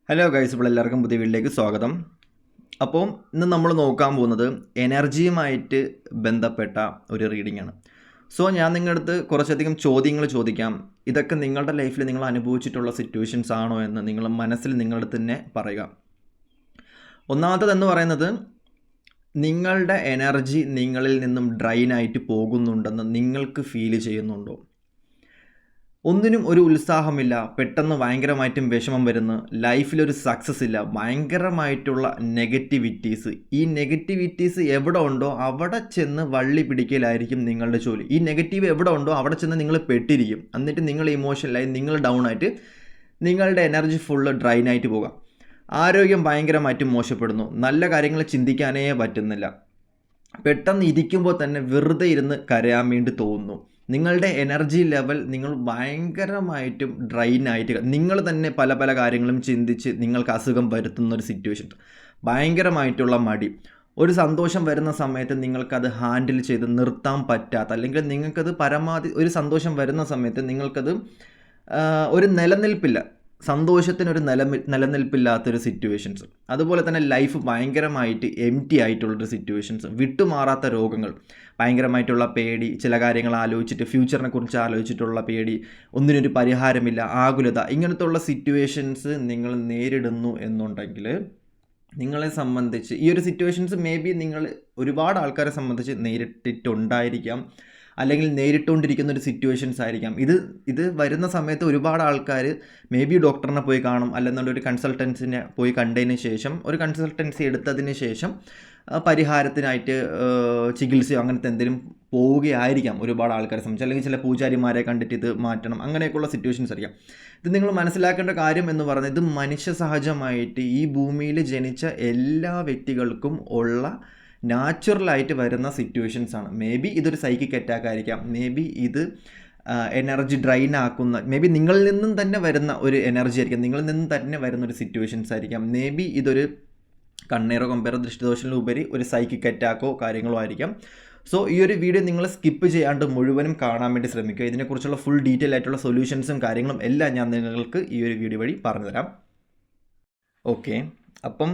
Hello guys, ഇപ്പോൾ എല്ലാവർക്കും പുതിയ വീട്ടിലേക്ക് സ്വാഗതം. അപ്പോൾ ഇന്ന് നമ്മൾ നോക്കാൻ പോകുന്നത് എനർജിയുമായിട്ട് ബന്ധപ്പെട്ട ഒരു റീഡിംഗ് ആണ്. സോ ഞാൻ നിങ്ങളുടെ അടുത്ത് കുറച്ചധികം ചോദ്യങ്ങൾ ചോദിക്കാം. ഇതൊക്കെ നിങ്ങളുടെ ലൈഫിൽ നിങ്ങൾ അനുഭവിച്ചിട്ടുള്ള സിറ്റുവേഷൻസ് ആണോ എന്ന് നിങ്ങൾ മനസ്സിൽ നിങ്ങളുടെ തന്നെ പറയുക. ഒന്നാമത്തതെന്ന് പറയുന്നത്, നിങ്ങളുടെ എനർജി നിങ്ങളിൽ നിന്നും ഡ്രൈൻ ആയിട്ട് പോകുന്നുണ്ടെന്ന് നിങ്ങൾക്ക് ഫീൽ ചെയ്യുന്നുണ്ടോ? ഒന്നിനും ഒരു ഉത്സാഹമില്ല, പെട്ടെന്ന് ഭയങ്കരമായിട്ടും വിഷമം വരുന്നു, ലൈഫിലൊരു സക്സസ് ഇല്ല, ഭയങ്കരമായിട്ടുള്ള നെഗറ്റിവിറ്റീസ്. ഈ നെഗറ്റിവിറ്റീസ് എവിടെ ഉണ്ടോ അവിടെ ചെന്ന് വള്ളി പിടിക്കലായിരിക്കും നിങ്ങളുടെ ജോലി. ഈ നെഗറ്റീവ് എവിടെ ഉണ്ടോ അവിടെ ചെന്ന് നിങ്ങൾ പെട്ടിരിക്കും. എന്നിട്ട് നിങ്ങൾ ഇമോഷണലായി നിങ്ങൾ ഡൗൺ ആയിട്ട് നിങ്ങളുടെ എനർജി ഫുള്ള് ഡ്രൈൻ ആയിട്ട് പോകാം. ആരോഗ്യം ഭയങ്കരമായിട്ട് മോശപ്പെടുന്നു, നല്ല കാര്യങ്ങൾ ചിന്തിക്കാനേ പറ്റുന്നില്ല, പെട്ടെന്ന് ഇരിക്കുമ്പോൾ തന്നെ വെറുതെ ഇരുന്ന് കരയാൻ വേണ്ടി തോന്നുന്നു. നിങ്ങളുടെ എനർജി ലെവൽ നിങ്ങൾ ഭയങ്കരമായിട്ടും ഡ്രൈൻ ആയിട്ട് നിങ്ങൾ തന്നെ പല പല കാര്യങ്ങളും ചിന്തിച്ച് നിങ്ങൾക്ക് അസുഖം വരുത്തുന്ന ഒരു സിറ്റുവേഷൻ, ഭയങ്കരമായിട്ടുള്ള മടി, ഒരു സന്തോഷം വരുന്ന സമയത്ത് നിങ്ങൾക്കത് ഹാൻഡിൽ ചെയ്ത് നിർത്താൻ പറ്റാത്ത, അല്ലെങ്കിൽ നിങ്ങൾക്കത് പരമാവധി ഒരു സന്തോഷം വരുന്ന സമയത്ത് നിങ്ങൾക്കത് ഒരു നിലനിൽപ്പില്ല, സന്തോഷത്തിനൊരു നിലനിൽപ്പില്ലാത്തൊരു സിറ്റുവേഷൻസ്. അതുപോലെ തന്നെ ലൈഫ് ഭയങ്കരമായിട്ട് എംറ്റി ആയിട്ടുള്ളൊരു സിറ്റുവേഷൻസ്, വിട്ടുമാറാത്ത രോഗങ്ങൾ, ഭയങ്കരമായിട്ടുള്ള പേടി, ചില കാര്യങ്ങൾ ആലോചിച്ചിട്ട് ഫ്യൂച്ചറിനെ കുറിച്ച് ആലോചിച്ചിട്ടുള്ള പേടി, ഒന്നിനൊരു പരിഹാരമില്ല, ആകുലത, ഇങ്ങനത്തെ ഉള്ള സിറ്റുവേഷൻസ് നിങ്ങൾ നേരിടുന്നു എന്നുണ്ടെങ്കിൽ നിങ്ങളെ സംബന്ധിച്ച് ഈ ഒരു സിറ്റുവേഷൻസ് മേ ബി നിങ്ങൾ ഒരുപാട് ആൾക്കാരെ സംബന്ധിച്ച് നേരിട്ടിട്ടുണ്ടായിരിക്കാം, അല്ലെങ്കിൽ നേരിട്ടുകൊണ്ടിരിക്കുന്ന ഒരു സിറ്റുവേഷൻസ് ആയിരിക്കാം. ഇത് വരുന്ന സമയത്ത് ഒരുപാട് ആൾക്കാർ മേ ബി ഡോക്ടറിനെ പോയി കാണും, അല്ലെന്നുണ്ടെങ്കിൽ ഒരു കൺസൾട്ടൻസിനെ പോയി കണ്ടതിന് ശേഷം, ഒരു കൺസൾട്ടൻസി എടുത്തതിന് ശേഷം പരിഹാരത്തിനായിട്ട് ചികിത്സയോ അങ്ങനത്തെ എന്തെങ്കിലും പോവുകയായിരിക്കാം ഒരുപാട് ആൾക്കാരെ സംബന്ധിച്ച്. അല്ലെങ്കിൽ ചില പൂജാരിമാരെ കണ്ടിട്ട് ഇത് മാറ്റണം, അങ്ങനെയൊക്കെയുള്ള സിറ്റുവേഷൻസ് ആയിരിക്കാം. ഇത് നിങ്ങൾ മനസ്സിലാക്കേണ്ട കാര്യം എന്ന് പറഞ്ഞാൽ, ഇത് മനുഷ്യ സഹജമായിട്ട് ഈ ഭൂമിയിൽ ജനിച്ച എല്ലാ വ്യക്തികൾക്കും ഉള്ള നാച്ചുറലായിട്ട് വരുന്ന സിറ്റുവേഷൻസ് ആണ്. മേ ബി ഇതൊരു സൈക്കിക് അറ്റാക്ക് ആയിരിക്കാം, മേ ബി ഇത് എനർജി ഡ്രൈൻ ആക്കുന്ന, മേ ബി നിങ്ങളിൽ നിന്നും തന്നെ വരുന്ന ഒരു എനർജി ആയിരിക്കാം, നിങ്ങളിൽ നിന്നും തന്നെ വരുന്ന ഒരു സിറ്റുവേഷൻസ് ആയിരിക്കാം, മേ ബി ഇതൊരു കണ്ണേറോ കമ്പയറോ ദൃഷ്ടിദോഷത്തിലുപരി ഒരു സൈക്കിക് അറ്റാക്കോ കാര്യങ്ങളോ ആയിരിക്കാം. സോ ഈ ഒരു വീഡിയോ നിങ്ങൾ സ്കിപ്പ് ചെയ്യാണ്ട് മുഴുവനും കാണാൻ വേണ്ടി ശ്രമിക്കുക. ഇതിനെക്കുറിച്ചുള്ള ഫുൾ ഡീറ്റെയിൽ ആയിട്ടുള്ള സൊല്യൂഷൻസും കാര്യങ്ങളും എല്ലാം ഞാൻ നിങ്ങൾക്ക് ഈ ഒരു വീഡിയോ വഴി പറഞ്ഞുതരാം. ഓക്കെ, അപ്പം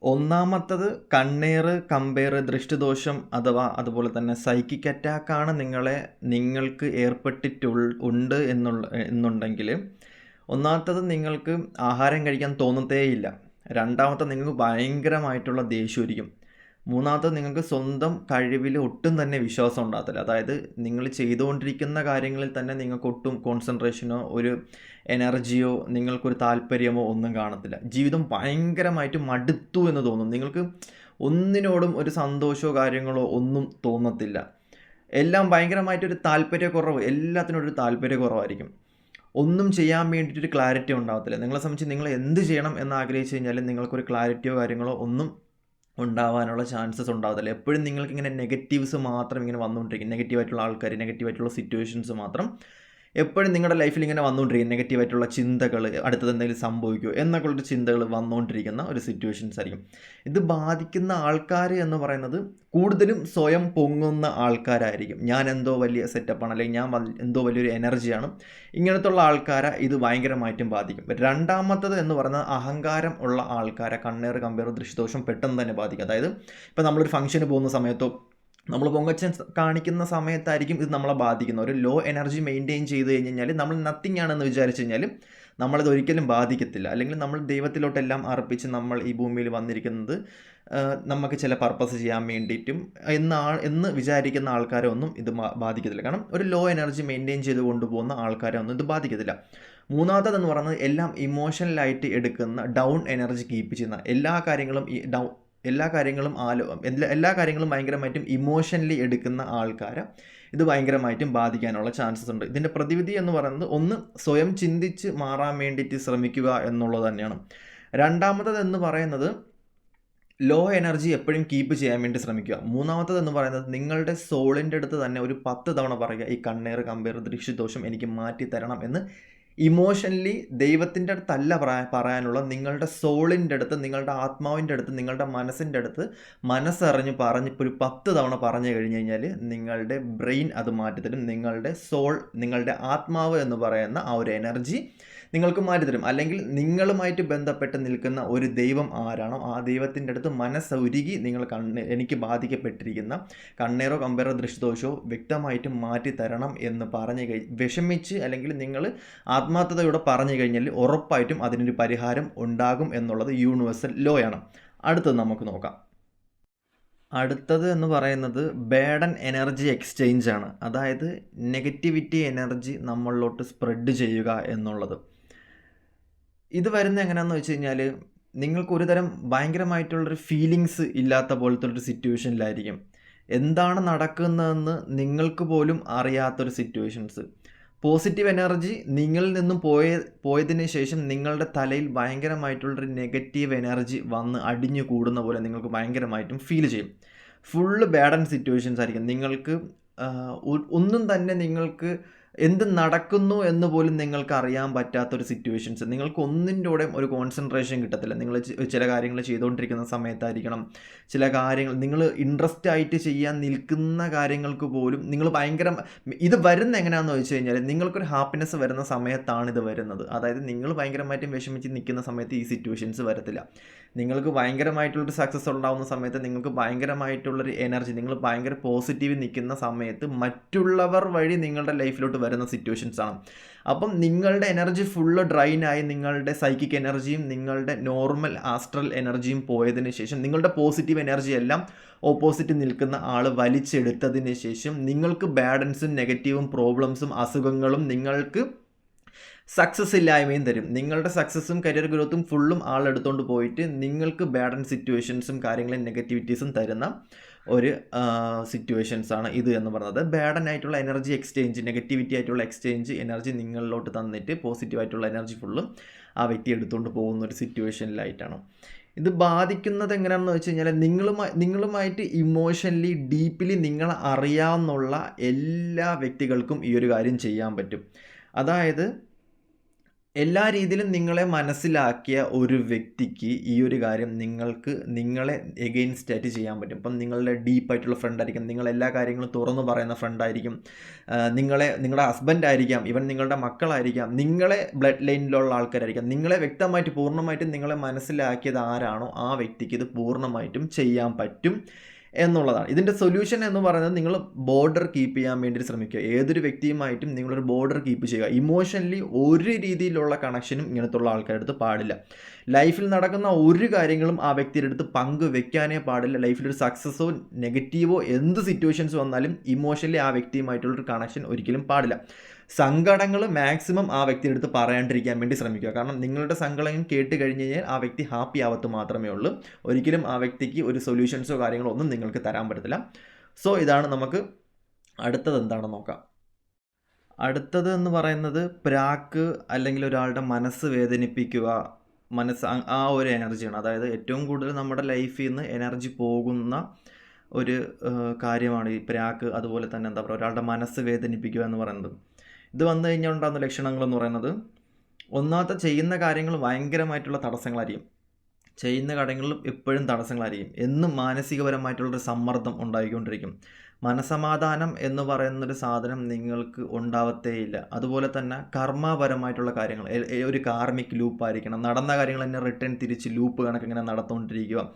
ഒന്നാമത്തത് കണ്ണേറ്, കമ്പയർ, ദൃഷ്ടിദോഷം അഥവാ അതുപോലെ തന്നെ സൈക്കിക് അറ്റാക്കാണ് നിങ്ങൾക്ക് ഉണ്ട് എന്നുണ്ടെങ്കിൽ, ഒന്നാമത്തത് നിങ്ങൾക്ക് ആഹാരം കഴിക്കാൻ തോന്നത്തേയില്ല. രണ്ടാമത്തെ നിങ്ങൾക്ക് ഭയങ്കരമായിട്ടുള്ള ദേഷ്യമായിരിക്കും. മൂന്നാമത്തത് നിങ്ങൾക്ക് സ്വന്തം കഴിവിൽ ഒട്ടും തന്നെ വിശ്വാസം ഉണ്ടാകത്തില്ല. അതായത് നിങ്ങൾ ചെയ്തുകൊണ്ടിരിക്കുന്ന കാര്യങ്ങളിൽ തന്നെ നിങ്ങൾക്ക് ഒട്ടും കോൺസെൻട്രേഷനോ ഒരു എനർജിയോ നിങ്ങൾക്കൊരു താല്പര്യമോ ഒന്നും കാണത്തില്ല. ജീവിതം ഭയങ്കരമായിട്ട് മടുത്തു എന്ന് തോന്നും. നിങ്ങൾക്ക് ഒന്നിനോടും ഒരു സന്തോഷമോ കാര്യങ്ങളോ ഒന്നും തോന്നത്തില്ല. എല്ലാം ഭയങ്കരമായിട്ടൊരു താല്പര്യക്കുറവ്, എല്ലാത്തിനോടൊരു താല്പര്യക്കുറവായിരിക്കും. ഒന്നും ചെയ്യാൻ വേണ്ടിയിട്ടൊരു ക്ലാരിറ്റി ഉണ്ടാകത്തില്ല. നിങ്ങളെ സംബന്ധിച്ച് നിങ്ങൾ എന്ത് ചെയ്യണം എന്ന് ആഗ്രഹിച്ചു കഴിഞ്ഞാൽ നിങ്ങൾക്കൊരു ക്ലാരിറ്റിയോ കാര്യങ്ങളോ ഒന്നും ഉണ്ടാവാനുള്ള ചാൻസസ് ഉണ്ടാകത്തില്ല. എപ്പോഴും നിങ്ങൾക്കിങ്ങനെ നെഗറ്റീവ്സ് മാത്രം ഇങ്ങനെ വന്നുകൊണ്ടിരിക്കും, നെഗറ്റീവായിട്ടുള്ള ആൾക്കാർ, നെഗറ്റീവായിട്ടുള്ള സിറ്റുവേഷൻസ് മാത്രം എപ്പോഴും നിങ്ങളുടെ ലൈഫിൽ ഇങ്ങനെ വന്നുകൊണ്ടിരിക്കും. നെഗറ്റീവായിട്ടുള്ള ചിന്തകൾ, അടുത്തത് എന്തെങ്കിലും സംഭവിക്കുമോ എന്നൊക്കെ ഉള്ളൊരു ചിന്തകൾ വന്നുകൊണ്ടിരിക്കുന്ന ഒരു സിറ്റുവേഷൻസ് ആയിരിക്കും. ഇത് ബാധിക്കുന്ന ആൾക്കാർ എന്ന് പറയുന്നത് കൂടുതലും സ്വയം പൊങ്ങുന്ന ആൾക്കാരായിരിക്കും. ഞാൻ എന്തോ വലിയ സെറ്റപ്പാണ്, അല്ലെങ്കിൽ ഞാൻ എന്തോ വലിയൊരു എനർജിയാണ്, ഇങ്ങനത്തുള്ള ആൾക്കാരെ ഇത് ഭയങ്കരമായിട്ടും ബാധിക്കും. രണ്ടാമത്തത് എന്ന് പറയുന്നത് അഹങ്കാരം ഉള്ള ആൾക്കാരെ കണ്ണേറ്, കമ്പയർ, ദൃഷ്ടിദോഷം പെട്ടെന്ന് തന്നെ ബാധിക്കും. അതായത് ഇപ്പോൾ നമ്മളൊരു ഫംഗ്ഷന് പോകുന്ന സമയത്തോ നമ്മൾ പൊങ്ങച്ചൻ കാണിക്കുന്ന സമയത്തായിരിക്കും ഇത് നമ്മളെ ബാധിക്കുന്നത്. ഒരു ലോ എനർജി മെയിൻറ്റെയിൻ ചെയ്ത് കഴിഞ്ഞ് കഴിഞ്ഞാൽ നമ്മൾ നത്തിങ് ആണെന്ന് വിചാരിച്ചു കഴിഞ്ഞാൽ നമ്മളത് ഒരിക്കലും ബാധിക്കത്തില്ല. അല്ലെങ്കിൽ നമ്മൾ ദൈവത്തിലോട്ടെല്ലാം അർപ്പിച്ച് നമ്മൾ ഈ ഭൂമിയിൽ വന്നിരിക്കുന്നത് നമുക്ക് ചില പർപ്പസ് ചെയ്യാൻ വേണ്ടിയിട്ടും എന്ന് വിചാരിക്കുന്ന ആൾക്കാരെ ഒന്നും ഇത് ബാധിക്കത്തില്ല. കാരണം ഒരു ലോ എനർജി മെയിൻറ്റെയിൻ ചെയ്ത് കൊണ്ടുപോകുന്ന ആൾക്കാരെ ഒന്നും ഇത് ബാധിക്കത്തില്ല. മൂന്നാമത്തേതെന്ന് പറയുന്നത് എല്ലാം ഇമോഷണലായിട്ട് എടുക്കുന്ന, ഡൗൺ എനർജി കീപ്പ് ചെയ്യുന്ന, എല്ലാ കാര്യങ്ങളും ഭയങ്കരമായിട്ടും ഇമോഷണലി എടുക്കുന്ന ആൾക്കാരെ ഇത് ഭയങ്കരമായിട്ടും ബാധിക്കാനുള്ള ചാൻസസ് ഉണ്ട്. ഇതിൻ്റെ പ്രതിവിധി എന്ന് പറയുന്നത്, ഒന്ന് സ്വയം ചിന്തിച്ച് മാറാൻ വേണ്ടിയിട്ട് ശ്രമിക്കുക എന്നുള്ളത് തന്നെയാണ്. രണ്ടാമത്തത് എന്ന് പറയുന്നത് ലോ എനർജി എപ്പോഴും കീപ്പ് ചെയ്യാൻ വേണ്ടി ശ്രമിക്കുക. മൂന്നാമത്തത് എന്ന് പറയുന്നത് നിങ്ങളുടെ സോളിൻ്റെ അടുത്ത് തന്നെ ഒരു 10 തവണ പറയുക, ഈ കണ്ണേറ്, കമ്പയർ, ദൃഷ്ടിദോഷം എനിക്ക് മാറ്റി തരണം എന്ന്. ഇമോഷണലി ദൈവത്തിൻ്റെ അടുത്തല്ല പറയാനുള്ള, നിങ്ങളുടെ സോളിൻ്റെ അടുത്ത്, നിങ്ങളുടെ ആത്മാവിൻ്റെ അടുത്ത്, നിങ്ങളുടെ മനസ്സിൻ്റെ അടുത്ത് മനസ്സറിഞ്ഞ് ഇപ്പോൾ ഒരു 10 തവണ പറഞ്ഞു കഴിഞ്ഞ് കഴിഞ്ഞാൽ നിങ്ങളുടെ ബ്രെയിൻ അത് മാറ്റിത്തരും. നിങ്ങളുടെ സോൾ, നിങ്ങളുടെ ആത്മാവ് എന്ന് പറയുന്ന ആ ഒരു എനർജി നിങ്ങൾക്ക് മാറ്റിത്തരും. അല്ലെങ്കിൽ നിങ്ങളുമായിട്ട് ബന്ധപ്പെട്ട് നിൽക്കുന്ന ഒരു ദൈവം ആരാണോ ആ ദൈവത്തിൻ്റെ അടുത്ത് മനസ്സൊരുകി നിങ്ങൾ എനിക്ക് ബാധിക്കപ്പെട്ടിരിക്കുന്ന കണ്ണേറോ കമ്പേറോ ദൃഷ്ടിദോഷമോ വ്യക്തമായിട്ട് മാറ്റി തരണം എന്ന് പറഞ്ഞു വിഷമിച്ച് അല്ലെങ്കിൽ നിങ്ങൾ ആത്മാർത്ഥതയോടെ പറഞ്ഞു കഴിഞ്ഞാൽ ഉറപ്പായിട്ടും അതിനൊരു പരിഹാരം ഉണ്ടാകും എന്നുള്ളത് യൂണിവേഴ്സൽ ലോ ആണ്. അടുത്തത് നമുക്ക് നോക്കാം. അടുത്തത് എന്ന് പറയുന്നത് ബേഡൻ എനർജി എക്സ്ചേഞ്ച് ആണ്. അതായത് നെഗറ്റിവിറ്റി എനർജി നമ്മളിലോട്ട് സ്പ്രെഡ് ചെയ്യുക എന്നുള്ളത്. ഇത് വരുന്ന എങ്ങനെയാണെന്ന് വെച്ച് കഴിഞ്ഞാൽ നിങ്ങൾക്ക് ഒരു തരം ഭയങ്കരമായിട്ടുള്ളൊരു ഫീലിങ്സ് ഇല്ലാത്ത പോലത്തെ ഒരു സിറ്റുവേഷനിലായിരിക്കും. എന്താണ് നടക്കുന്നതെന്ന് നിങ്ങൾക്ക് പോലും അറിയാത്തൊരു സിറ്റുവേഷൻസ്. പോസിറ്റീവ് എനർജി നിങ്ങളിൽ നിന്നും പോയതിന് ശേഷം നിങ്ങളുടെ തലയിൽ ഭയങ്കരമായിട്ടുള്ളൊരു നെഗറ്റീവ് എനർജി വന്ന് അടിഞ്ഞു കൂടുന്ന പോലെ നിങ്ങൾക്ക് ഭയങ്കരമായിട്ടും ഫീൽ ചെയ്യും. ഫുള്ള് ബാഡ് സിറ്റുവേഷൻസ് ആയിരിക്കും. നിങ്ങൾക്ക് ഒന്നും തന്നെ നിങ്ങൾക്ക് എന്ത് നടക്കുന്നു എന്ന് പോലും നിങ്ങൾക്ക് അറിയാൻ പറ്റാത്തൊരു സിറ്റുവേഷൻസ്. നിങ്ങൾക്ക് ഒന്നിൻ്റെ കൂടെയും ഒരു കോൺസെൻട്രേഷൻ കിട്ടത്തില്ല. നിങ്ങൾ ചില കാര്യങ്ങൾ ചെയ്തുകൊണ്ടിരിക്കുന്ന സമയത്തായിരിക്കണം, ചില കാര്യങ്ങൾ നിങ്ങൾ ഇൻട്രസ്റ്റ് ആയിട്ട് ചെയ്യാൻ നിൽക്കുന്ന കാര്യങ്ങൾക്ക് പോലും നിങ്ങൾ ഇത് വരുന്ന എങ്ങനെയാണെന്ന് വെച്ച് കഴിഞ്ഞാൽ നിങ്ങൾക്കൊരു ഹാപ്പിനെസ് വരുന്ന സമയത്താണ് ഇത് വരുന്നത്. അതായത് നിങ്ങൾ ഭയങ്കരമായിട്ടും വിഷമിച്ച് നിൽക്കുന്ന സമയത്ത് ഈ സിറ്റുവേഷൻസ് വരത്തില്ല. നിങ്ങൾക്ക് ഭയങ്കരമായിട്ടുള്ളൊരു സക്സസ് ഉണ്ടാകുന്ന സമയത്ത് നിങ്ങൾക്ക് ഭയങ്കരമായിട്ടുള്ളൊരു എനർജി, നിങ്ങൾ ഭയങ്കര പോസിറ്റീവ് നിൽക്കുന്ന സമയത്ത് മറ്റുള്ളവർ വഴി നിങ്ങളുടെ ലൈഫിലോട്ട് വരുന്ന സിറ്റുവേഷൻസ് ആണ്. അപ്പം നിങ്ങളുടെ എനർജി ഫുള്ള് ഡ്രൈനായി നിങ്ങളുടെ സൈക്കിക് എനർജിയും നിങ്ങളുടെ നോർമൽ ആസ്ട്രൽ എനർജിയും പോയതിന് ശേഷം നിങ്ങളുടെ പോസിറ്റീവ് എനർജി എല്ലാം ഓപ്പോസിറ്റ് നിൽക്കുന്ന ആൾ വലിച്ചെടുത്തതിന് ശേഷം നിങ്ങൾക്ക് ബാഡൻസും നെഗറ്റീവും പ്രോബ്ലംസും അസുഖങ്ങളും നിങ്ങൾക്ക് സക്സസ് ഇല്ലായ്മയും തരും. നിങ്ങളുടെ സക്സസ്സും കരിയർ ഗ്രോത്തും ഫുള്ളും ആളെടുത്തുകൊണ്ട് പോയിട്ട് നിങ്ങൾക്ക് ബാഡ് സിറ്റുവേഷൻസും കാര്യങ്ങളും നെഗറ്റിവിറ്റീസും തരുന്ന ഒരു സിറ്റുവേഷൻസാണ് ഇത് എന്ന് പറയുന്നത്. ബാഡനായിട്ടുള്ള എനർജി എക്സ്ചേഞ്ച്, നെഗറ്റിവിറ്റി ആയിട്ടുള്ള എക്സ്ചേഞ്ച് എനർജി നിങ്ങളിലോട്ട് തന്നിട്ട് പോസിറ്റീവായിട്ടുള്ള എനർജി ഫുള്ളും ആ വ്യക്തി എടുത്തുകൊണ്ട് പോകുന്ന ഒരു സിറ്റുവേഷനിലായിട്ടാണ്. ഇത് ബാധിക്കുന്നത് എങ്ങനെയാണെന്ന് വെച്ച് കഴിഞ്ഞാൽ നിങ്ങളുമായിട്ട് ഇമോഷണലി ഡീപ്ലി നിങ്ങളെ അറിയാവുന്നുള്ള എല്ലാ വ്യക്തികൾക്കും ഈ ഒരു കാര്യം ചെയ്യാൻ പറ്റും. അതായത് എല്ലാ രീതിയിലും നിങ്ങളെ മനസ്സിലാക്കിയ ഒരു വ്യക്തിക്ക് ഈ ഒരു കാര്യം നിങ്ങളെ എഗെയിൻസ്റ്റ് ആയിട്ട് ചെയ്യാൻ പറ്റും. ഇപ്പം നിങ്ങളുടെ ഡീപ്പായിട്ടുള്ള ഫ്രണ്ടായിരിക്കും, നിങ്ങളെല്ലാ കാര്യങ്ങളും തുറന്നു പറയുന്ന ഫ്രണ്ടായിരിക്കും, നിങ്ങളുടെ ഹസ്ബൻഡ് ആയിരിക്കാം, ഇവൻ നിങ്ങളുടെ മക്കളായിരിക്കാം, നിങ്ങളെ ബ്ലഡ് ലൈനിലുള്ള ആൾക്കാരായിരിക്കാം. നിങ്ങളെ വ്യക്തമായിട്ട് പൂർണ്ണമായിട്ടും നിങ്ങളെ മനസ്സിലാക്കിയത് ആരാണോ ആ വ്യക്തിക്ക് ഇത് പൂർണ്ണമായിട്ടും ചെയ്യാൻ പറ്റും എന്നുള്ളതാണ്. ഇതിൻ്റെ സൊല്യൂഷൻ എന്ന് പറയുന്നത് നിങ്ങൾ ബോർഡർ കീപ്പ് ചെയ്യാൻ വേണ്ടി ശ്രമിക്കുക. ഏതൊരു വ്യക്തിയുമായിട്ടും നിങ്ങളൊരു ബോർഡർ കീപ്പ് ചെയ്യുക. ഇമോഷണലി ഒരു രീതിയിലുള്ള കണക്ഷനും ഇങ്ങനത്തുള്ള ആൾക്കാരുടെ അടുത്ത് പാടില്ല. ലൈഫിൽ നടക്കുന്ന ഒരു കാര്യങ്ങളും ആ വ്യക്തിയുടെ അടുത്ത് പങ്കുവെക്കാനേ പാടില്ല. ലൈഫിലൊരു സക്സസ്സോ നെഗറ്റീവോ എന്ത് സിറ്റുവേഷൻസ് വന്നാലും ഇമോഷണലി ആ വ്യക്തിയുമായിട്ടുള്ളൊരു കണക്ഷൻ ഒരിക്കലും പാടില്ല. സങ്കടങ്ങൾ മാക്സിമം ആ വ്യക്തിയുടെ അടുത്ത് പറയാണ്ടിരിക്കാൻ വേണ്ടി ശ്രമിക്കുക. കാരണം നിങ്ങളുടെ സങ്കടം കേട്ട് കഴിഞ്ഞ് കഴിഞ്ഞാൽ ആ വ്യക്തി ഹാപ്പി ആവത്ത് മാത്രമേ ഉള്ളൂ. ഒരിക്കലും ആ വ്യക്തിക്ക് ഒരു സൊല്യൂഷൻസോ കാര്യങ്ങളോ ഒന്നും നിങ്ങൾക്ക് തരാൻ പറ്റത്തില്ല. സോ ഇതാണ് നമുക്ക് അടുത്തത് എന്താണെന്ന് നോക്കാം. അടുത്തത് എന്ന് പറയുന്നത് പ്രാക്ക് അല്ലെങ്കിൽ ഒരാളുടെ മനസ്സ് വേദനിപ്പിക്കുക, ആ ഒരു എനർജിയാണ്. അതായത് ഏറ്റവും കൂടുതൽ നമ്മുടെ ലൈഫിൽ നിന്ന് എനർജി പോകുന്ന ഒരു കാര്യമാണ് ഈ പ്രാക്ക്. അതുപോലെ തന്നെ എന്താ പറയുക, ഒരാളുടെ മനസ്സ് വേദനിപ്പിക്കുക എന്ന് പറയുന്നത്. ഇത് വന്നു കഴിഞ്ഞാൽ ഉണ്ടാകുന്ന ലക്ഷണങ്ങളെന്ന് പറയുന്നത്, ഒന്നാമത്തെ ചെയ്യുന്ന കാര്യങ്ങൾ ഭയങ്കരമായിട്ടുള്ള തടസ്സങ്ങളായിരിക്കും. ചെയ്യുന്ന കാര്യങ്ങളിലും എപ്പോഴും തടസ്സങ്ങളായിരിക്കും. എന്നും മാനസികപരമായിട്ടുള്ളൊരു സമ്മർദ്ദം ഉണ്ടായിക്കൊണ്ടിരിക്കും. മനസമാധാനം എന്ന് പറയുന്നൊരു സാധനം നിങ്ങൾക്ക് ഉണ്ടാവത്തേയില്ല. അതുപോലെ തന്നെ കർമ്മപരമായിട്ടുള്ള കാര്യങ്ങൾ, ഒരു കാർമിക് ലൂപ്പായിരിക്കണം. നടന്ന കാര്യങ്ങൾ തന്നെ റിട്ടേൺ തിരിച്ച് ലൂപ്പ് കണക്ക് ഇങ്ങനെ നടത്തുകൊണ്ടിരിക്കുക.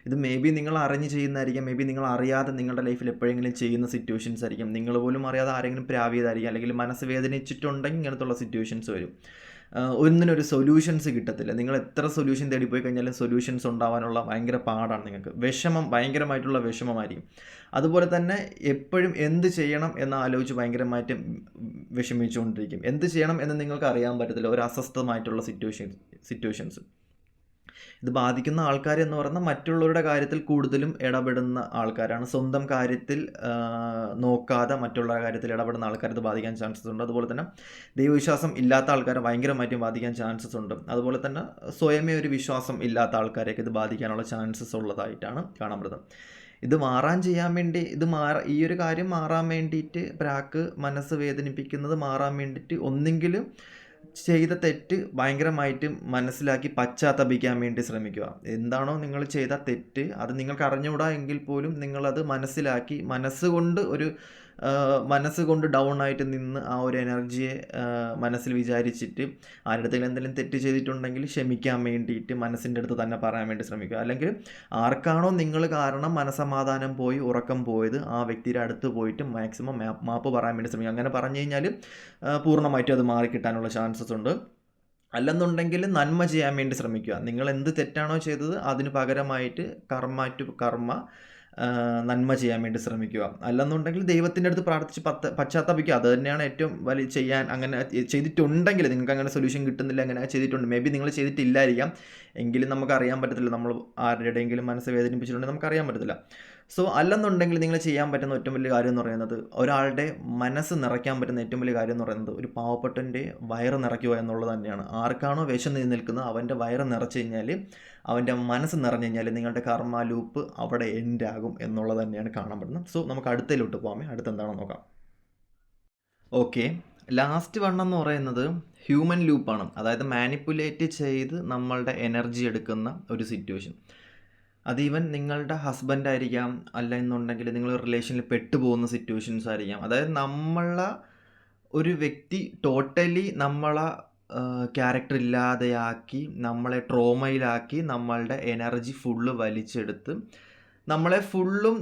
ഇത് മേ ബി നിങ്ങൾ അറിഞ്ഞ് ചെയ്യുന്നതായിരിക്കും, മേ ബി നിങ്ങൾ അറിയാതെ നിങ്ങളുടെ ലൈഫിൽ എപ്പോഴെങ്കിലും ചെയ്യുന്ന സിറ്റുവേഷൻസ് ആയിരിക്കും. നിങ്ങൾ പോലും അറിയാതെ ആരെങ്കിലും പ്രാപിയതായിരിക്കും, അല്ലെങ്കിൽ മനസ്സ് വേദനിച്ചിട്ടുണ്ടെങ്കിൽ ഇങ്ങനത്തുള്ള സിറ്റുവേഷൻസ് വരും. ഒന്നിനൊരു സൊല്യൂഷൻസ് കിട്ടത്തില്ല. നിങ്ങൾ എത്ര സൊല്യൂഷൻ തേടിപ്പോയി കഴിഞ്ഞാലും സൊല്യൂഷൻസ് ഉണ്ടാവാനുള്ള ഭയങ്കര പാടാണ് നിങ്ങൾക്ക്. ഭയങ്കരമായിട്ടുള്ള വിഷമമായിരിക്കും. അതുപോലെ തന്നെ എപ്പോഴും എന്ത് ചെയ്യണം എന്ന് ആലോചിച്ച് ഭയങ്കരമായിട്ട് വിഷമിച്ചുകൊണ്ടിരിക്കും. എന്ത് ചെയ്യണം എന്ന് നിങ്ങൾക്ക് അറിയാൻ പറ്റത്തില്ല. ഒരു അസ്വസ്ഥമായിട്ടുള്ള സിറ്റുവേഷൻസ്. ഇത് ബാധിക്കുന്ന ആൾക്കാർ എന്ന് പറയുന്നത് മറ്റുള്ളവരുടെ കാര്യത്തിൽ കൂടുതലും ഇടപെടുന്ന ആൾക്കാരാണ്. സ്വന്തം കാര്യത്തിൽ നോക്കാതെ മറ്റുള്ളവരുടെ കാര്യത്തിൽ ഇടപെടുന്ന ആൾക്കാർ ഇത് ബാധിക്കാൻ ചാൻസസ് ഉണ്ട്. അതുപോലെ തന്നെ ദൈവവിശ്വാസം ഇല്ലാത്ത ആൾക്കാരെ ഭയങ്കരമായിട്ടും ബാധിക്കാൻ ചാൻസസ് ഉണ്ട്. അതുപോലെ തന്നെ സ്വയമേ ഒരു വിശ്വാസം ഇല്ലാത്ത ആൾക്കാരെയൊക്കെ ഇത് ബാധിക്കാനുള്ള ചാൻസസ് ഉള്ളതായിട്ടാണ് കാണപ്പെടുന്നത്. ഇത് ഈ ഒരു കാര്യം മാറാൻ വേണ്ടിയിട്ട്, പ്രാക്ക് മനസ്സ് വേദനിപ്പിക്കുന്നത് മാറാൻ വേണ്ടിയിട്ട് ഒന്നെങ്കിലും ചെയ്ത തെറ്റ് ഭയങ്കരമായിട്ട് മനസ്സിലാക്കി പശ്ചാത്തപിക്കാൻ വേണ്ടി ശ്രമിക്കുക. എന്താണോ നിങ്ങൾ ചെയ്ത തെറ്റ് അത് നിങ്ങൾക്ക് അറിഞ്ഞുകൂടാ എങ്കിൽ പോലും നിങ്ങളത് മനസ്സിലാക്കി മനസ്സുകൊണ്ട് ഒരു മനസ്സ് കൊണ്ട് ഡൗൺ ആയിട്ട് നിന്ന് ആ ഒരു എനർജിയെ മനസ്സിൽ വിചാരിച്ചിട്ട് ആരുടെ അടുത്തെങ്കിലും എന്തെങ്കിലും തെറ്റ് ചെയ്തിട്ടുണ്ടെങ്കിൽ ക്ഷമിക്കാൻ വേണ്ടിയിട്ട് മനസ്സിൻ്റെ അടുത്ത് തന്നെ പറയാൻ വേണ്ടി ശ്രമിക്കുക. അല്ലെങ്കിൽ ആർക്കാണോ നിങ്ങൾ കാരണം മനസ്സമാധാനം പോയി ഉറക്കം പോയത് ആ വ്യക്തിയുടെ അടുത്ത് പോയിട്ട് മാക്സിമം മാപ്പ് പറയാൻ വേണ്ടി ശ്രമിക്കുക. അങ്ങനെ പറഞ്ഞു കഴിഞ്ഞാൽ പൂർണ്ണമായിട്ടും അത് മാറിക്കിട്ടാനുള്ള ചാൻസസ് ഉണ്ട്. അല്ലെന്നുണ്ടെങ്കിൽ നന്മ ചെയ്യാൻ വേണ്ടി ശ്രമിക്കുക. നിങ്ങൾ എന്ത് തെറ്റാണോ ചെയ്തത് അതിന് പകരമായിട്ട് കർമ്മ ടു കർമ്മ നന്മ ചെയ്യാൻ വേണ്ടി ശ്രമിക്കുക. അല്ലെന്നുണ്ടെങ്കിൽ ദൈവത്തിൻ്റെ അടുത്ത് പ്രാർത്ഥിച്ച് പശ്ചാത്തപിക്കുക. അത് തന്നെയാണ് ഏറ്റവും വലിയ ചെയ്യാൻ. അങ്ങനെ ചെയ്തിട്ടുണ്ടെങ്കിൽ നിങ്ങൾക്ക് അങ്ങനെ സൊല്യൂഷൻ കിട്ടുന്നില്ല, അങ്ങനെ ചെയ്തിട്ടുണ്ട്, മേ ബി നിങ്ങൾ ചെയ്തിട്ടില്ലായിരിക്കാം, എങ്കിലും നമുക്ക് അറിയാൻ പറ്റത്തില്ല. നമ്മൾ ആരുടെയെങ്കിലും മനസ്സ് വേദനിപ്പിച്ചിട്ടുണ്ടെങ്കിൽ നമുക്കറിയാൻ പറ്റത്തില്ല. സോ അല്ലെന്നുണ്ടെങ്കിൽ നിങ്ങൾ ചെയ്യാൻ പറ്റുന്ന ഏറ്റവും വലിയ കാര്യം എന്ന് പറയുന്നത്, ഒരാളുടെ മനസ്സ് നിറയ്ക്കാൻ പറ്റുന്ന ഏറ്റവും വലിയ കാര്യം എന്ന് പറയുന്നത് ഒരു പാവപ്പെട്ടൻ്റെ വയറ് നിറയ്ക്കുക എന്നുള്ളത് തന്നെയാണ്. ആർക്കാണോ വിശന്ന് നിൽക്കുന്നത് അവൻ്റെ വയറ് നിറച്ച് കഴിഞ്ഞാൽ, അവൻ്റെ മനസ്സ് നിറഞ്ഞു കഴിഞ്ഞാൽ നിങ്ങളുടെ കർമ്മ ലൂപ്പ് അവിടെ എൻഡ് ആകും എന്നുള്ളത് തന്നെയാണ് കാണാൻ പറ്റുന്നത്. സോ നമുക്ക് അടുത്തതിലോട്ട് പോകാമേ. അടുത്തെന്താണെന്ന് നോക്കാം. ഓക്കെ, ലാസ്റ്റ് വൺ എന്ന് പറയുന്നത് ഹ്യൂമൻ ലൂപ്പാണ്. അതായത് മാനിപ്പുലേറ്റ് ചെയ്ത് നമ്മളുടെ എനർജി എടുക്കുന്ന ഒരു സിറ്റുവേഷൻ. അത് ഈവൻ നിങ്ങളുടെ ഹസ്ബൻഡ് ആയിരിക്കാം, അല്ല എന്നുണ്ടെങ്കിൽ നിങ്ങൾ റിലേഷനിൽ പെട്ടുപോകുന്ന സിറ്റുവേഷൻസ് ആയിരിക്കാം. അതായത് നമ്മളെ ഒരു വ്യക്തി ടോട്ടലി നമ്മളെ ക്യാരക്ടർ ഇല്ലാതെയാക്കി, നമ്മളെ ട്രോമയിലാക്കി, നമ്മളുടെ എനർജി ഫുള്ള് വലിച്ചെടുത്ത് നമ്മളെ ഫുള്ളും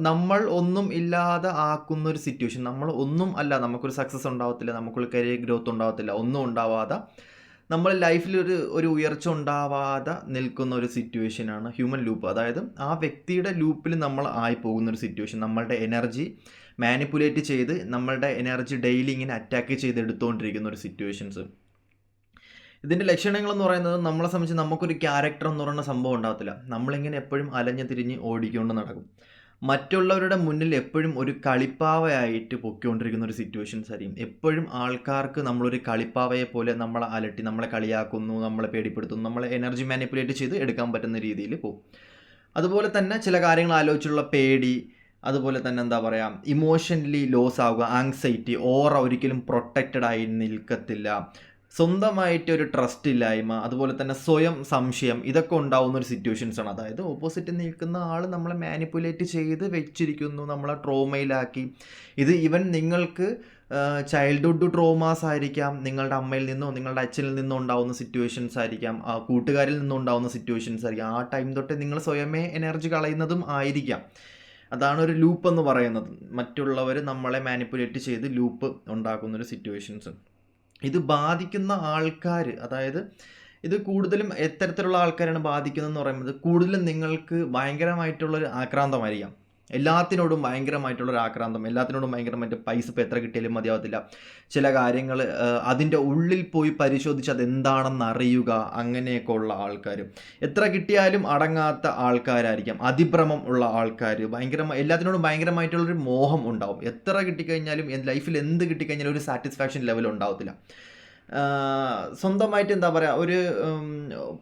നമ്മൾ ഒന്നും ഇല്ലാതെ ആക്കുന്ന ഒരു സിറ്റുവേഷൻ. നമ്മൾ ഒന്നും അല്ല, നമുക്കൊരു സക്സസ് ഉണ്ടാവത്തില്ല, നമുക്കൊരു കരിയർ ഗ്രോത്ത് ഉണ്ടാവത്തില്ല, ഒന്നും ഉണ്ടാവാതെ നമ്മൾ ലൈഫിൽ ഒരു ഉയർച്ച ഉണ്ടാവാതെ നിൽക്കുന്ന ഒരു സിറ്റുവേഷനാണ് ഹ്യൂമൻ ലൂപ്പ്. അതായത് ആ വ്യക്തിയുടെ ലൂപ്പിൽ നമ്മൾ ആയി പോകുന്ന ഒരു സിറ്റുവേഷൻ. നമ്മളുടെ എനർജി മാനിപ്പുലേറ്റ് ചെയ്ത് നമ്മളുടെ എനർജി ഡെയിലി ഇങ്ങനെ അറ്റാക്ക് ചെയ്ത് എടുത്തുകൊണ്ടിരിക്കുന്ന ഒരു സിറ്റുവേഷൻസ്. ഇതിൻ്റെ ലക്ഷണങ്ങളെന്ന് പറയുന്നത്, നമ്മളെ സംബന്ധിച്ച് നമുക്കൊരു ക്യാരക്ടർ എന്ന് പറയുന്ന സംഭവം ഉണ്ടാകത്തില്ല. നമ്മളിങ്ങനെ എപ്പോഴും അലഞ്ഞു തിരിഞ്ഞ് ഓടിക്കൊണ്ട് നടക്കും. മറ്റുള്ളവരുടെ മുന്നിൽ എപ്പോഴും ഒരു കളിപ്പാവയായിട്ട് പൊയ്ക്കൊണ്ടിരിക്കുന്ന ഒരു സിറ്റുവേഷൻസ് ആയിരിക്കും. എപ്പോഴും ആൾക്കാർക്ക് നമ്മളൊരു കളിപ്പാവയെ പോലെ നമ്മളെ അലട്ടി, നമ്മളെ കളിയാക്കുന്നു, നമ്മളെ പേടിപ്പെടുത്തുന്നു, നമ്മളെ എനർജി മാനിപ്പുലേറ്റ് ചെയ്ത് എടുക്കാൻ പറ്റുന്ന രീതിയിൽ പോകും. അതുപോലെ തന്നെ ചില കാര്യങ്ങൾ ആലോചിച്ചുള്ള പേടി, അതുപോലെ തന്നെ എന്താ പറയുക, ഇമോഷണലി ലോസ് ആവുക, ആങ്സൈറ്റി, ഓറ ഒരിക്കലും പ്രൊട്ടക്റ്റഡ് ആയി നിൽക്കത്തില്ല, സ്വന്തമായിട്ട് ഒരു ട്രസ്റ്റ് ഇല്ലായ്മ, അതുപോലെ തന്നെ സ്വയം സംശയം, ഇതൊക്കെ ഉണ്ടാവുന്ന ഒരു സിറ്റുവേഷൻസാണ്. അതായത് ഓപ്പോസിറ്റ് നിൽക്കുന്ന ആൾ നമ്മളെ മാനിപ്പുലേറ്റ് ചെയ്ത് വെച്ചിരിക്കുന്നു, നമ്മളെ ട്രോമയിലാക്കി. ഇത് ഈവൻ നിങ്ങൾക്ക് ചൈൽഡ്ഹുഡ് ട്രോമാസ് ആയിരിക്കാം, നിങ്ങളുടെ അമ്മയിൽ നിന്നോ നിങ്ങളുടെ അച്ഛനിൽ നിന്നോ ഉണ്ടാവുന്ന സിറ്റുവേഷൻസ് ആയിരിക്കാം, കൂട്ടുകാരിൽ നിന്നോ ഉണ്ടാവുന്ന സിറ്റുവേഷൻസ് ആയിരിക്കാം. ആ ടൈം തൊട്ട് നിങ്ങൾ സ്വയമേ എനർജി കളയുന്നതും ആയിരിക്കാം. അതാണ് ഒരു ലൂപ്പ് എന്ന് പറയുന്നത്. മറ്റുള്ളവർ നമ്മളെ മാനിപ്പുലേറ്റ് ചെയ്ത് ലൂപ്പ് ഉണ്ടാക്കുന്നൊരു സിറ്റുവേഷൻസ്. ഇത് ബാധിക്കുന്ന ആൾക്കാർ, അതായത് ഇത് കൂടുതലും എത്തരത്തിലുള്ള ആൾക്കാരാണ് ബാധിക്കുന്നതെന്ന് പറയുന്നത്, കൂടുതലും നിങ്ങൾക്ക് ഭയങ്കരമായിട്ടുള്ളൊരു ആക്രാന്തമായിരിക്കാം. എല്ലാത്തിനോടും ഭയങ്കരമായിട്ടുള്ളൊരു ആക്രാന്തം, എല്ലാത്തിനോടും ഭയങ്കരമായിട്ട് പൈസ ഇപ്പോൾ എത്ര കിട്ടിയാലും മതിയാവത്തില്ല. ചില കാര്യങ്ങൾ അതിൻ്റെ ഉള്ളിൽ പോയി പരിശോധിച്ച് അതെന്താണെന്ന് അറിയുക, അങ്ങനെയൊക്കെ ഉള്ള ആൾക്കാർ. എത്ര കിട്ടിയാലും അടങ്ങാത്ത ആൾക്കാരായിരിക്കാം. അതിഭ്രമം ഉള്ള ആൾക്കാർ, എല്ലാത്തിനോടും ഭയങ്കരമായിട്ടുള്ളൊരു മോഹം ഉണ്ടാവും. എത്ര കിട്ടിക്കഴിഞ്ഞാലും ലൈഫിൽ എന്ത് കിട്ടിക്കഴിഞ്ഞാലും ഒരു സാറ്റിസ്ഫാക്ഷൻ ലെവൽ ഉണ്ടാവത്തില്ല. സ്വന്തമായിട്ട് എന്താ പറയുക,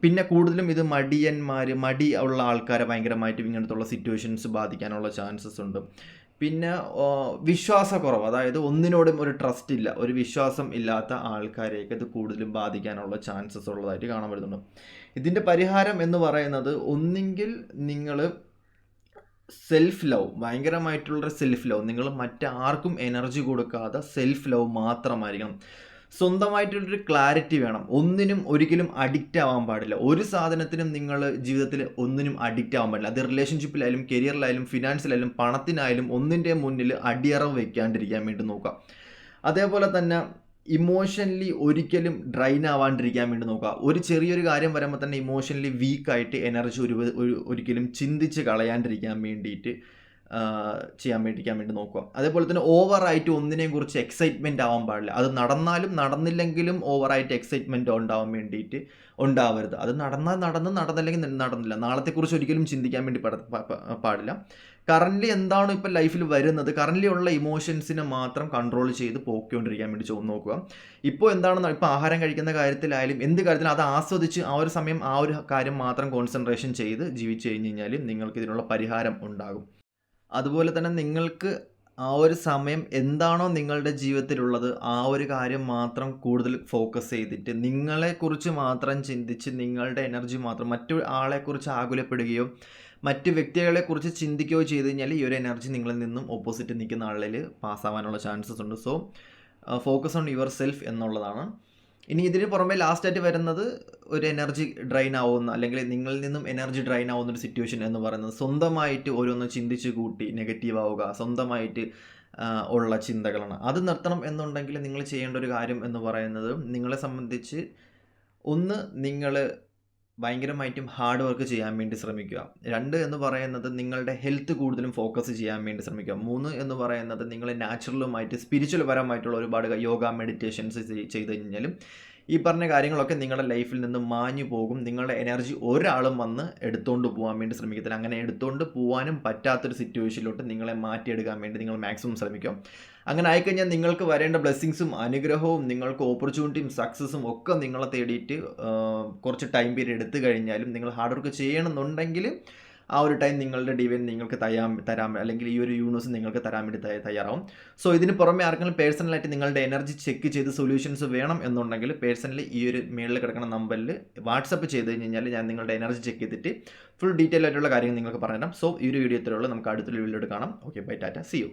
പിന്നെ കൂടുതലും ഇത് മടി ഉള്ള ആൾക്കാരെ ഭയങ്കരമായിട്ട് ഇങ്ങനത്തുള്ള സിറ്റുവേഷൻസ് ബാധിക്കാനുള്ള ചാൻസസ് ഉണ്ട്. പിന്നെ വിശ്വാസക്കുറവ്, അതായത് ഒന്നിനോടും ഒരു ട്രസ്റ്റ് ഇല്ല, ഒരു വിശ്വാസം ഇല്ലാത്ത ആൾക്കാരെയൊക്കെ ഇത് കൂടുതലും ബാധിക്കാനുള്ള ചാൻസസ് ഉള്ളതായിട്ട് കാണാൻ പറ്റുന്നുണ്ട്. ഇതിൻ്റെ പരിഹാരം എന്ന് പറയുന്നത്, ഒന്നെങ്കിൽ നിങ്ങൾ സെൽഫ് ലവ്, ഭയങ്കരമായിട്ടുള്ളൊരു സെൽഫ് ലവ്, നിങ്ങൾ മറ്റാർക്കും എനർജി കൊടുക്കാതെ സെൽഫ് ലവ് മാത്രമായിരിക്കണം. സ്വന്തമായിട്ടുള്ളൊരു ക്ലാരിറ്റി വേണം. ഒന്നിനും ഒരിക്കലും അഡിക്റ്റ് ആവാൻ പാടില്ല. ഒരു സാധനത്തിനും നിങ്ങൾ ജീവിതത്തിൽ ഒന്നിനും അഡിക്റ്റ് ആവാൻ പാടില്ല. അത് റിലേഷൻഷിപ്പിലായാലും കരിയറിലായാലും ഫിനാൻസിലായാലും പണത്തിനായാലും ഒന്നിൻ്റെ മുന്നിൽ അടിയറവ് വെക്കാണ്ടിരിക്കാൻ വേണ്ടി നോക്കുക. അതേപോലെ തന്നെ ഇമോഷണലി ഒരിക്കലും ഡ്രൈൻ ആവാണ്ടിരിക്കാൻ വേണ്ടി നോക്കുക. ഒരു ചെറിയൊരു കാര്യം വരുമ്പോൾ തന്നെ ഇമോഷണലി വീക്കായിട്ട് എനർജി ഒരിക്കലും ചിന്തിച്ച് കളയാണ്ടിരിക്കാൻ വേണ്ടിയിട്ട് ചെയ്യാൻ വേണ്ടി നോക്കുക. അതേപോലെ തന്നെ ഓവറായിട്ട് ഒന്നിനെയും കുറിച്ച് എക്സൈറ്റ്മെൻറ്റ് ആവാൻ പാടില്ല. അത് നടന്നാലും നടന്നില്ലെങ്കിലും ഓവറായിട്ട് എക്സൈറ്റ്മെൻറ്റ് ഉണ്ടാവാൻ വേണ്ടിയിട്ട് ഉണ്ടാവരുത്. അത് നടന്നില്ലെങ്കിൽ നടന്നില്ല, നാളത്തെക്കുറിച്ച് ഒരിക്കലും ചിന്തിക്കാൻ വേണ്ടി പാടില്ല. കറൻ്റ്ലി എന്താണോ ഇപ്പോൾ ലൈഫിൽ വരുന്നത്, കറൻ്റ്ലി ഉള്ള ഇമോഷൻസിനെ മാത്രം കൺട്രോൾ ചെയ്ത് പോയിക്കൊണ്ടിരിക്കാൻ വേണ്ടി നോക്കുക. ഇപ്പോൾ എന്താണെന്ന്, ഇപ്പോൾ ആഹാരം കഴിക്കുന്ന കാര്യത്തിലായാലും എന്ത് കാര്യത്തിലും അത് ആസ്വദിച്ച് ആ ഒരു സമയം ആ ഒരു കാര്യം മാത്രം കോൺസെൻട്രേഷൻ ചെയ്ത് ജീവിച്ചു കഴിഞ്ഞ് കഴിഞ്ഞാൽ നിങ്ങൾക്ക് ഇതിനുള്ള പരിഹാരം ഉണ്ടാകും. അതുപോലെ തന്നെ നിങ്ങൾക്ക് ആ ഒരു സമയം എന്താണോ നിങ്ങളുടെ ജീവിതത്തിലുള്ളത് ആ ഒരു കാര്യം മാത്രം കൂടുതൽ ഫോക്കസ് ചെയ്തിട്ട് നിങ്ങളെക്കുറിച്ച് മാത്രം ചിന്തിച്ച് നിങ്ങളുടെ എനർജി മാത്രം മറ്റു ആളെക്കുറിച്ച് ആകുലപ്പെടുകയോ മറ്റ് വ്യക്തികളെക്കുറിച്ച് ചിന്തിക്കുകയോ ചെയ്ത് കഴിഞ്ഞാൽ ഈ ഒരു എനർജി നിങ്ങളിൽ നിന്നും ഓപ്പോസിറ്റ് നിൽക്കുന്ന ആളിൽ പാസ്സാവാനുള്ള ചാൻസസ് ഉണ്ട്. So focus on your self എന്നുള്ളതാണ്. ഇനി ഇതിന് പുറമെ ലാസ്റ്റായിട്ട് വരുന്നത് ഒരു എനർജി ഡ്രെയിൻ ആവുന്ന അല്ലെങ്കിൽ നിങ്ങളിൽ നിന്നും എനർജി ഡ്രെയിൻ ആവുന്ന ഒരു സിറ്റുവേഷൻ എന്ന് പറയുന്നത് സ്വന്തമായിട്ട് ഓരോന്ന് ചിന്തിച്ച് കൂട്ടി നെഗറ്റീവ് ആവുക, സ്വന്തമായിട്ട് ഉള്ള ചിന്തകളാണ്. അത് നിർത്തണം എന്നുണ്ടെങ്കിൽ നിങ്ങൾ ചെയ്യേണ്ട ഒരു കാര്യം എന്ന് പറയുന്നത് നിങ്ങളെ സംബന്ധിച്ച് ഒന്ന് നിങ്ങൾ ഭയങ്കരമായിട്ടും ഹാർഡ് വർക്ക് ചെയ്യാൻ വേണ്ടി ശ്രമിക്കുക. 2 എന്ന് പറയുന്നത് നിങ്ങളുടെ ഹെൽത്ത് കൂടുതലും ഫോക്കസ് ചെയ്യാൻ വേണ്ടി ശ്രമിക്കുക. 3 എന്ന് പറയുന്നത് നിങ്ങൾ നാച്ചുറലുമായിട്ട് സ്പിരിച്വൽ പരമായിട്ടുള്ള ഒരുപാട് യോഗ മെഡിറ്റേഷൻസ് ചെയ്ത് കഴിഞ്ഞാലും ഈ പറഞ്ഞ കാര്യങ്ങളൊക്കെ നിങ്ങളുടെ ലൈഫിൽ നിന്ന് മാഞ്ഞു പോകും. നിങ്ങളുടെ എനർജി ഒരാളും വന്ന് എടുത്തുകൊണ്ട് പോകാൻ വേണ്ടി ശ്രമിക്കത്തില്ല. അങ്ങനെ എടുത്തുകൊണ്ട് പോകാനും പറ്റാത്തൊരു സിറ്റുവേഷനിലോട്ട് നിങ്ങളെ മാറ്റിയെടുക്കാൻ വേണ്ടി നിങ്ങൾ മാക്സിമം ശ്രമിക്കും. അങ്ങനെ ആയിക്കഴിഞ്ഞാൽ നിങ്ങൾക്ക് വരേണ്ട ബ്ലെസ്സിങ്സും അനുഗ്രഹവും നിങ്ങൾക്ക് ഓപ്പർച്യൂണിറ്റിയും സക്സസ്സും ഒക്കെ നിങ്ങളെ തേടിയിട്ട് കുറച്ച് ടൈം പീരീഡ് എടുത്തു കഴിഞ്ഞാലും നിങ്ങൾ ഹാർഡ് വർക്ക് ചെയ്യണമെന്നുണ്ടെങ്കിൽ ആ ഒരു ടൈം നിങ്ങളുടെ ഡിവൈൻ നിങ്ങൾക്ക് തരാൻ അല്ലെങ്കിൽ ഈ ഒരു യൂണിവേഴ്സ് നിങ്ങൾക്ക് തരാൻ വേണ്ടി തയ്യാറാവും. സോ ഇതിന് പുറമെ ആർക്കെങ്കിലും പേഴ്സണലായിട്ട് നിങ്ങളുടെ എനർജി ചെക്ക് ചെയ്ത് സൊല്യൂഷൻസ് വേണം എന്നുണ്ടെങ്കിൽ പേഴ്സണലി ഈ ഒരു മേളിൽ കിടക്കുന്ന നമ്പറിൽ വാട്സപ്പ് ചെയ്ത് കഴിഞ്ഞാൽ ഞാൻ നിങ്ങളുടെ എനർജി ചെക്ക് ചെയ്തിട്ട് ഫുൾ ഡീറ്റെയിൽ ആയിട്ടുള്ള കാര്യങ്ങൾ നിങ്ങൾക്ക് പറഞ്ഞുതരാം. സോ ഈ ഒരു വീഡിയോ ഇത്രയുള്ളൂ. നമുക്ക് അടുത്തൊരു വീഡിയോയിൽ കാണാം. Okay, bye, tata, see U.